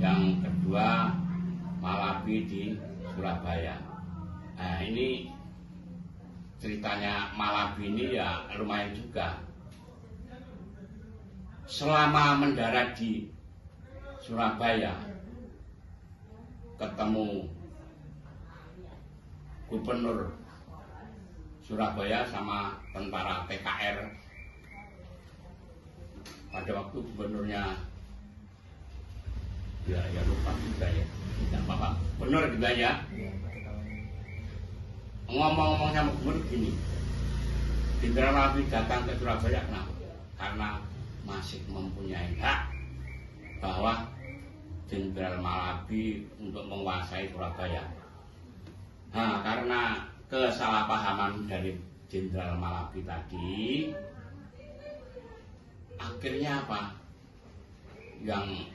yang kedua Malabi di Surabaya. Nah ini ceritanya Malabi ini ya lumayan juga. Selama mendarat di Surabaya ketemu Gubernur Surabaya sama tentara PKR. Pada waktu gubernurnya ya lupa juga ya, tidak apa-apa, benar juga ya. Ngomong-ngomong sama gubernur gini, Jenderal Malabi datang ke Surabaya kenapa? Karena masih mempunyai hak bahwa Jenderal Malabi untuk menguasai Surabaya. Nah, karena kesalahpahaman dari Jenderal Malabi tadi, akhirnya apa? Yang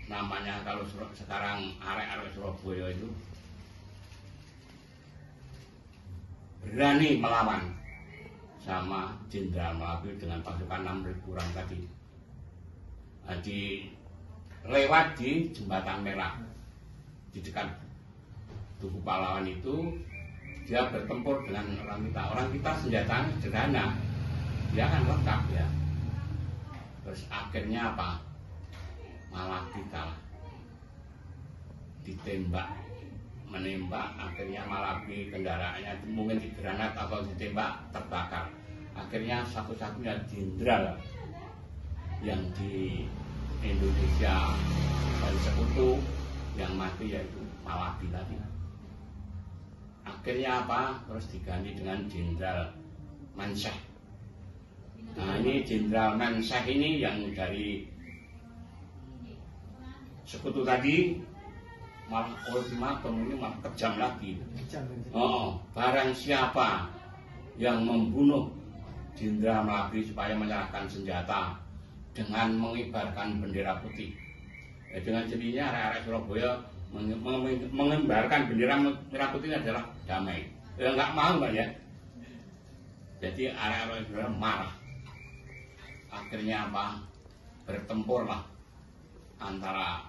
namanya kalau sekarang arek-arek Surabaya itu berani melawan sama Jenderal Malabi dengan pasukan 6.000 orang tadi. Lewat di Jembatan Merah di dekat Tugu Pahlawan itu, dia bertempur dengan orang kita. Orang kita senjatanya sederhana, dia kan lengkap ya. Terus akhirnya apa? Malabi kalah, ditembak, menembak. Akhirnya Malabi kendaraannya mungkin digranat atau ditembak, terbakar. Akhirnya satu-satunya jenderal yang di Indonesia dari sekutu yang mati yaitu Malabi tadi. Akhirnya apa? Terus diganti dengan Jenderal Mansyah. Nah ini Jenderal Mansyah ini yang dari sekutu tadi malah ultimatum, ini malah kejam lagi. Barang siapa yang membunuh Jenderal Malabi supaya menyerahkan senjata dengan mengibarkan bendera putih. Dengan jadinya arek-arek Surabaya mengibarkan bendera merah putih adalah damai. Ya nggak mau kan ya. Jadi arek-arek Surabaya marah. Akhirnya apa? Bertempurlah antara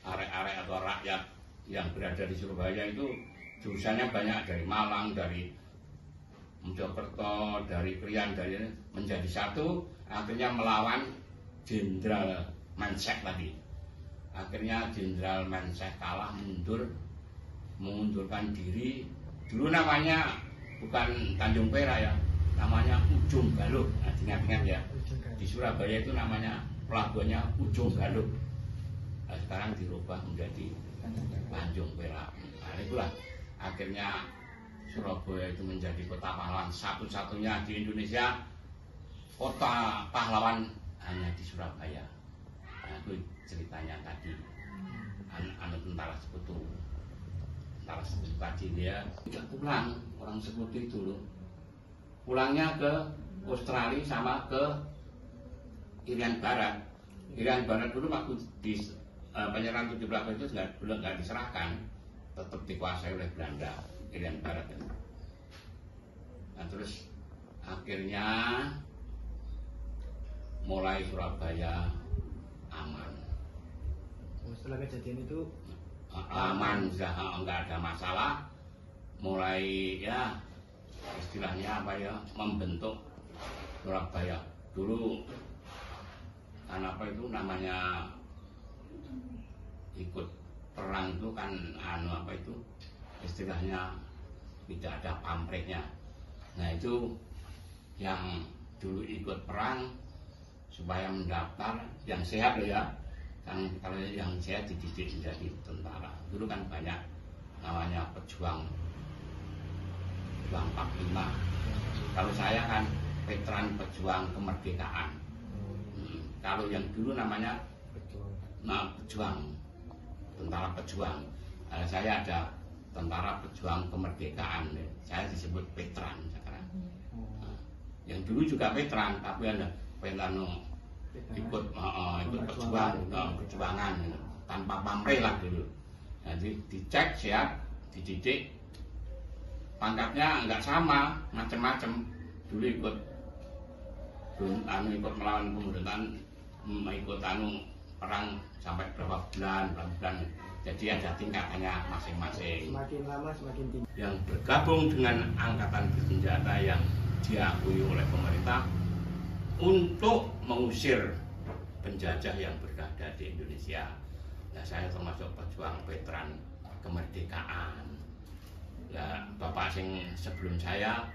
arek-arek atau rakyat yang berada di Surabaya itu, jurusannya banyak, dari Malang, dari Mojokerto, dari Krian, dari menjadi satu. Akhirnya melawan Jenderal Mansyah tadi. Akhirnya Jenderal Mansyah kalah, mengundurkan diri. Dulu namanya bukan Tanjung Perak ya, namanya Ujung Galuh. Nah, ingat-ingat ya, di Surabaya itu namanya pelabuhannya Ujung Galuh. Nah, sekarang dirubah menjadi Tanjung Perak. Nah, itulah akhirnya Surabaya itu menjadi kota pahlawan satu-satunya di Indonesia. Kota pahlawan hanya di Surabaya. Nah, itu ceritanya tadi. Anak tentara sekutu. Tentara sekutu tadi dia tidak pulang, orang sekutu itu loh. Pulangnya ke Australia sama ke Irian Barat. Irian Barat dulu waktu di penyerahan 17 itu belum nggak diserahkan, tetap dikuasai oleh Belanda. Irian Barat itu. Nah terus akhirnya mulai Surabaya aman. Setelah kejadian itu aman, sudah nggak ada masalah. Mulai ya istilahnya apa ya, membentuk Surabaya. Dulu kan apa itu namanya ikut perang itu kan apa itu istilahnya tidak ada pamretnya. Nah itu yang dulu ikut perang supaya mendaftar yang sehat loh ya, kan kalau yang sehat dididik menjadi tentara. Dulu kan banyak namanya pejuang 45. Kalau saya kan veteran pejuang kemerdekaan. Kalau yang dulu namanya pejuang, tentara pejuang. Saya ada tentara pejuang kemerdekaan. Saya disebut veteran sekarang. Yang dulu juga veteran, tapi ada veteran ikut perjuangan tanpa pamrih lah dulu. Jadi dicek sehat, dididik, pangkatnya nggak sama, macam-macam. Dulu ikut melawan pemberontakan, ikut perang sampai berapa bulan. Jadi ada tingkatannya masing-masing. Semakin lama semakin tinggi. Yang bergabung dengan angkatan bersenjata yang diakui oleh pemerintah untuk mengusir penjajah yang berada di Indonesia. Nah, saya termasuk pejuang veteran kemerdekaan. Ya, bapak sing sebelum saya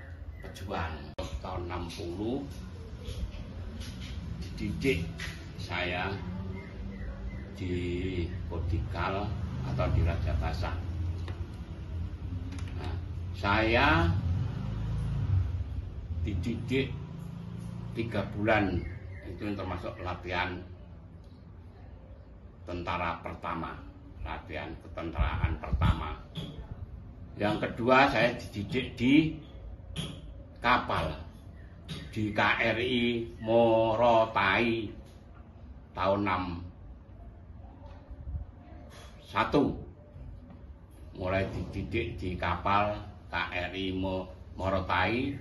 pejuang tahun 60 dididik saya di Kodikal atau di Rajabasa. Nah, saya dididik 3 bulan, itu termasuk latihan tentara pertama, latihan ketenteraan pertama. Yang kedua saya dididik di kapal di KRI Morotai tahun 61. Mulai dididik di kapal KRI Morotai.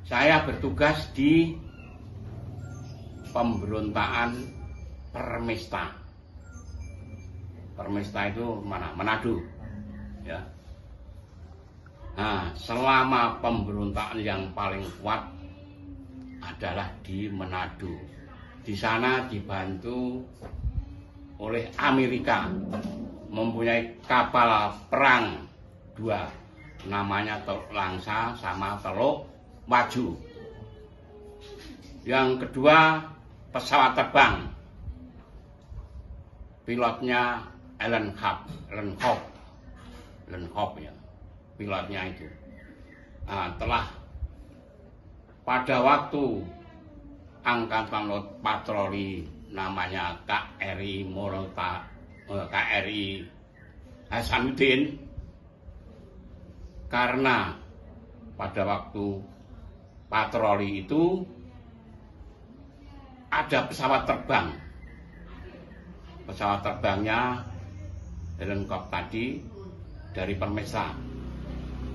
Saya bertugas di pemberontakan Permesta. Permesta itu mana? Manado. Ya. Nah, selama pemberontakan yang paling kuat adalah di Manado. Di sana dibantu oleh Amerika, mempunyai kapal perang 2, namanya Teluk Langsa sama Teluk Waju. Yang kedua pesawat terbang, pilotnya Ellen Hope ya, pilotnya itu. Nah, telah pada waktu angkatan laut patroli namanya KRI Hasanuddin, karena pada waktu patroli itu ada pesawat terbang. Pesawat terbangnya Helikopter tadi dari Permesta.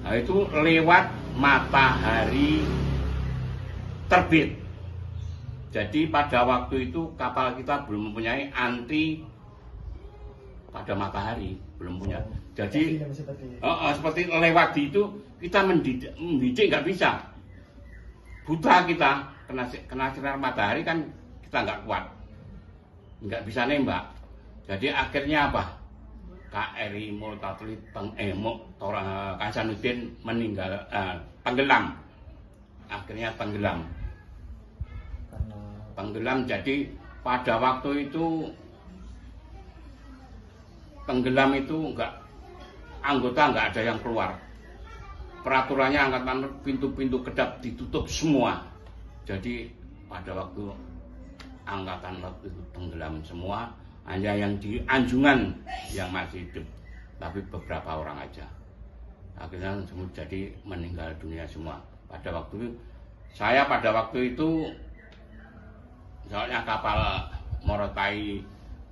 Nah, itu lewat matahari terbit. Jadi pada waktu itu kapal kita belum mempunyai anti pada matahari, belum punya. Jadi seperti lewat itu kita mendidik nggak bisa. Buta kita, kena sinar matahari kan kita nggak kuat, nggak bisa nembak. Jadi akhirnya apa? KRI Hasanuddin meninggal, tenggelam. Akhirnya tenggelam. Jadi pada waktu itu tenggelam itu anggota nggak ada yang keluar. Peraturannya angkatan pintu-pintu kedap ditutup semua. Jadi pada waktu angkatan laut itu tenggelam semua, hanya yang di Anjungan yang masih hidup, tapi beberapa orang aja. Akhirnya semua jadi meninggal dunia semua. Pada waktu itu soalnya kapal Morotai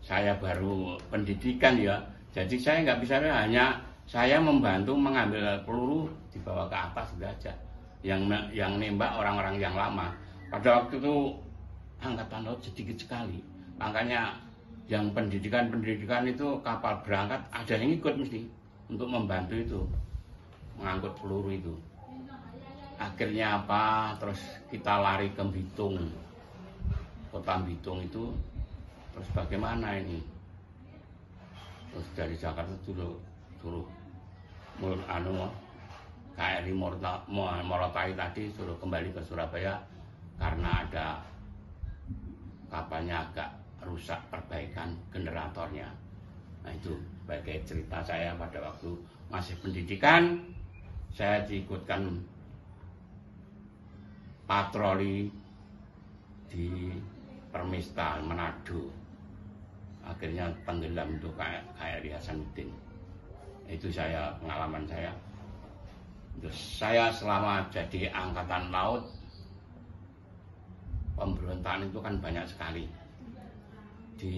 saya baru pendidikan ya, jadi saya nggak bisa, hanya saya membantu mengambil peluru dibawa ke atas sudah aja. Yang nembak orang-orang yang lama. Pada waktu itu angkatan laut sedikit sekali, makanya yang pendidikan itu kapal berangkat ada yang ikut mesti untuk membantu itu mengangkut peluru itu. Akhirnya apa? Terus kita lari ke Bitung, kota Bitung itu. Terus bagaimana ini? Terus dari Jakarta suruh KRI Morotai tadi suruh kembali ke Surabaya karena ada kapalnya agak rusak, perbaikan generatornya. Nah, itu sebagai cerita saya pada waktu masih pendidikan. Saya diikutkan patroli di Permesta Manado. Akhirnya tenggelam itu KRI Hasanuddin. Itu pengalaman saya. Terus saya selama jadi angkatan laut, pemberontakan itu kan banyak sekali. Di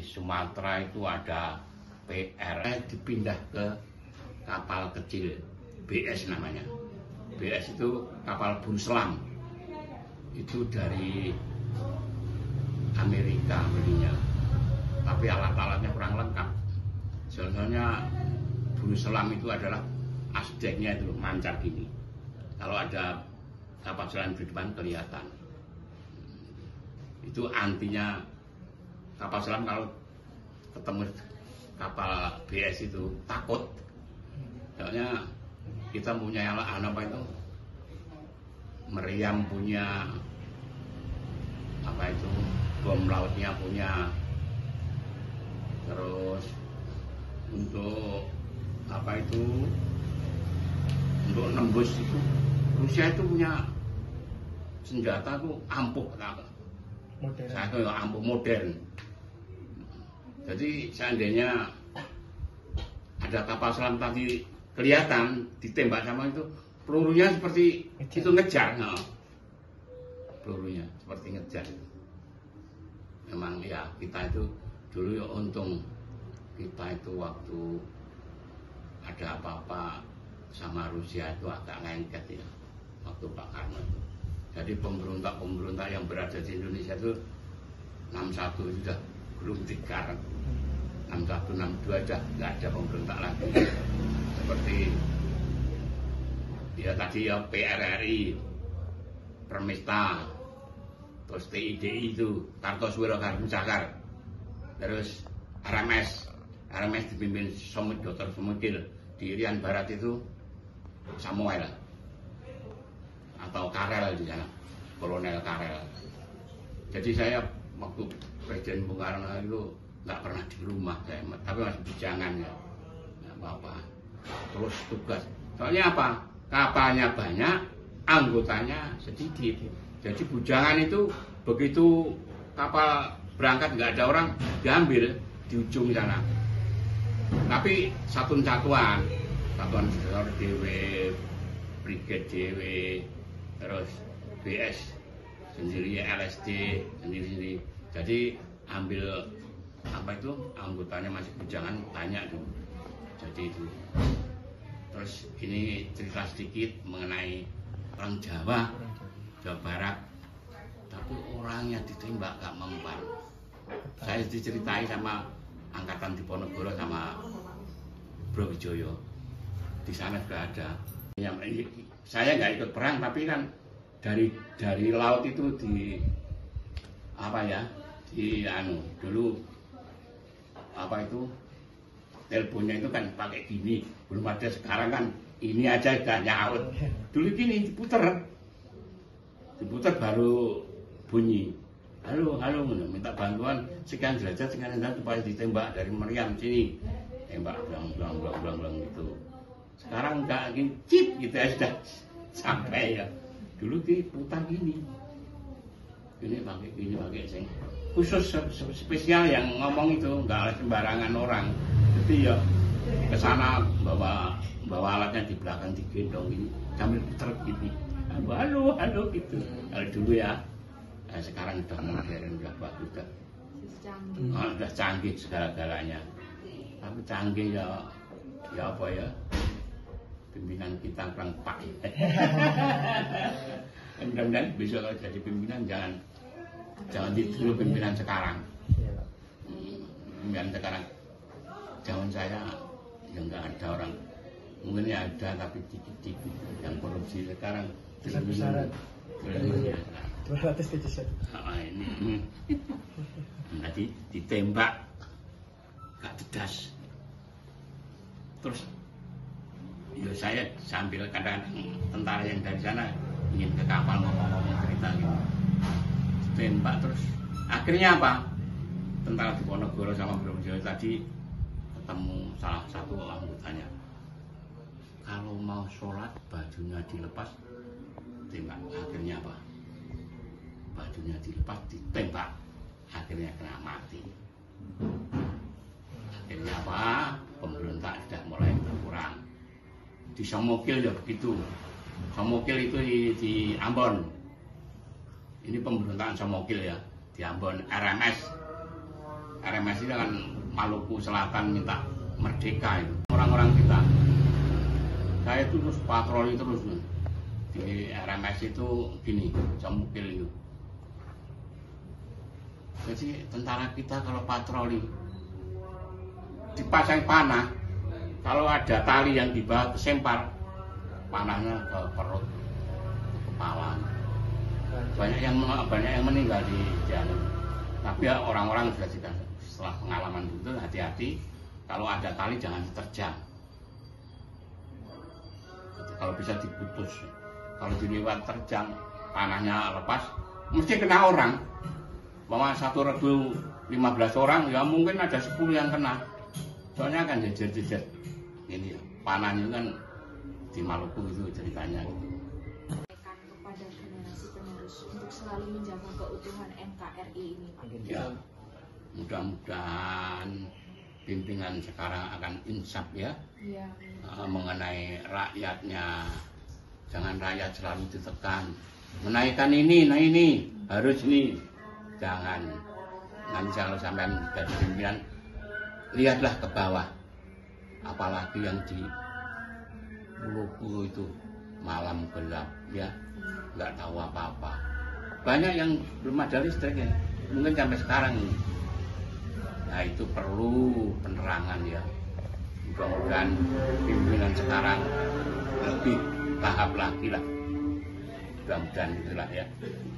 Sumatera itu ada PR, dipindah ke kapal kecil, BS namanya. BS itu kapal buru selam. Itu dari Amerika belinya. tapi alat-alatnya kurang lengkap. Soalnya dulu selam itu adalah asdeknya itu mancar gini. Kalau ada kapal selam di depan kelihatan. Itu antinya kapal selam kalau ketemu kapal BS itu takut. Soalnya kita punya apa itu, meriam punya, apa itu, bom lautnya punya, terus untuk apa itu, untuk nembus itu Rusia itu punya senjata tuh ampuh, Modern. saya tuh ampuh modern. Jadi seandainya ada kapal selam tadi kelihatan ditembak sama itu, pelurunya seperti Ngejar. itu ngejar, no. Pelurunya seperti ngejar. Memang ya kita itu dulu ya untung kita itu waktu ada apa-apa sama Rusia itu agak lengket ya waktu Pak Karno itu. Jadi pemberontak-pemberontak yang berada di Indonesia itu 61 sudah belum tikar, 61, 62 aja nggak ada pemberontak lagi. Seperti ya tadi ya PRRI, Permesta, terus TIDI itu Kartosuwiro Kartusakar, terus RMS dipimpin Dr. Somodil, di Irian Barat itu Samuel atau Karel di sana, Kolonel Karel. Jadi saya waktu Presiden Bung Karno itu nggak pernah di rumah saya, tapi masih bujangan ya, nggak apa-apa. Terus tugas, soalnya apa? Kapalnya banyak, anggotanya sedikit. Jadi bujangan itu begitu kapal berangkat nggak ada orang, diambil di ujung sana. Tapi satuan satuan DW, Brigade DW, terus BS sendiri, LSD sendiri. Jadi ambil apa itu, anggotanya masih bujangan banyak tuh. Jadi itu. Terus ini cerita sedikit mengenai orang Jawa Barat, tapi orangnya ditembak gak mempan. Saya diceritai sama angkatan Diponegoro sama Bro Wijoyo, di sana juga ada. Saya nggak ikut perang, tapi kan dari laut itu di apa ya, di dulu apa itu, teleponnya itu kan pakai gini, belum ada sekarang kan ini aja udah nyaut. Dulu gini diputer baru bunyi. Halo, minta bantuan sekian derajat supaya ditembak dari meriam sini. Tembak blang gitu. Sekarang enggak gini, cip gitu ya sudah sampai ya. Dulu diputar gini. Ini pakai sing khusus spesial yang ngomong itu, enggak sembarangan orang. Jadi ya ke sana bawa alatnya di belakang digendong ini sambil puter gini. Halo gitu. Kalau dulu ya. Sekarang udah modern, udah bagus, udah canggih segala-galanya. Tapi canggih ya apa ya, pimpinan kita kurang pak. Mudah-mudahan besok kalau jadi pimpinan jangan ditiru pimpinan sekarang. Pimpinan sekarang zaman saya ya nggak ada orang, mungkin ya ada tapi dikit-dikit yang korupsi. Sekarang besar-besaran. 271. Ini tadi ditembak gak tegas. Terus ya saya sambil kadang-kadang tentara yang dari sana ingin ke kapal ngomong-ngomong cerita gitu, ditembak. Terus akhirnya apa, tentara Diponegoro sama Bro Wijoyo tadi ketemu salah satu anggotanya, kalau mau sholat bajunya dilepas tembak. Akhirnya apa, bajunya dilepas ditembak, akhirnya kena mati. Akhirnya apa, pemberontak sudah mulai berkurang. Di Somokil ya begitu. Somokil itu di Ambon. Ini pemberontakan Somokil ya, di Ambon. RMS itu kan Maluku Selatan minta merdeka itu. Orang-orang kita, saya itu terus patroli terus nih. Di RMS itu gini, Somokil itu. Jadi tentara kita kalau patroli dipasang panah, kalau ada tali yang di bawah kesempar, panahnya ke perut, ke kepala. Banyak yang meninggal di jalan. Tapi ya, orang-orang sudah setelah pengalaman itu hati-hati, kalau ada tali jangan diterjang. Kalau bisa diputus. Kalau dilewat terjang, panahnya lepas, mesti kena orang. Bahwa satu regu 15 orang, ya mungkin ada 10 yang kena. Soalnya kan jejer-jejer. Ini panahnya kan di Maluku itu ceritanya. Kepada generasi penerus untuk selalu menjaga keutuhan NKRI ini, Pak. Ya, mudah-mudahan pimpinan sekarang akan insaf ya, Iya. mengenai rakyatnya. Jangan rakyat selalu ditekan. Menaikkan ini, nah ini, harus ini. Jangan. Nanti kalau sampai dari pimpinan, lihatlah ke bawah. Apalagi yang di Maluku itu malam gelap ya, nggak tahu apa-apa. Banyak yang belum ada listrik ya, mungkin sampai sekarang. Nah itu perlu penerangan ya. Mudah-mudahan pimpinan sekarang lebih tahap lagi lah. Mudah-mudahan itulah ya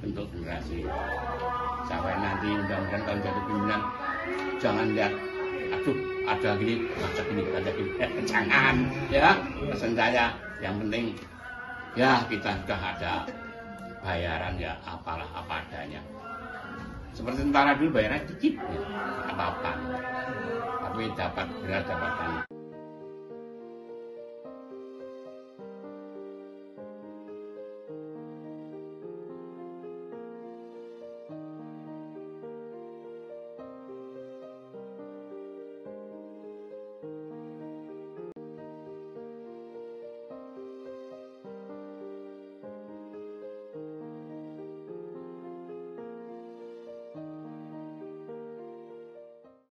untuk generasi. Sampai nanti mudah-mudahan kalau jadi pimpinan jangan lihat, aduh ada gini, ada gini, ada gini. Jangan ya, pesan saya. Yang penting ya kita sudah ada bayaran ya apalah apa adanya. Seperti tentara dulu bayarannya dikit ya, apa-apa. Tapi dapat benar dapatkan.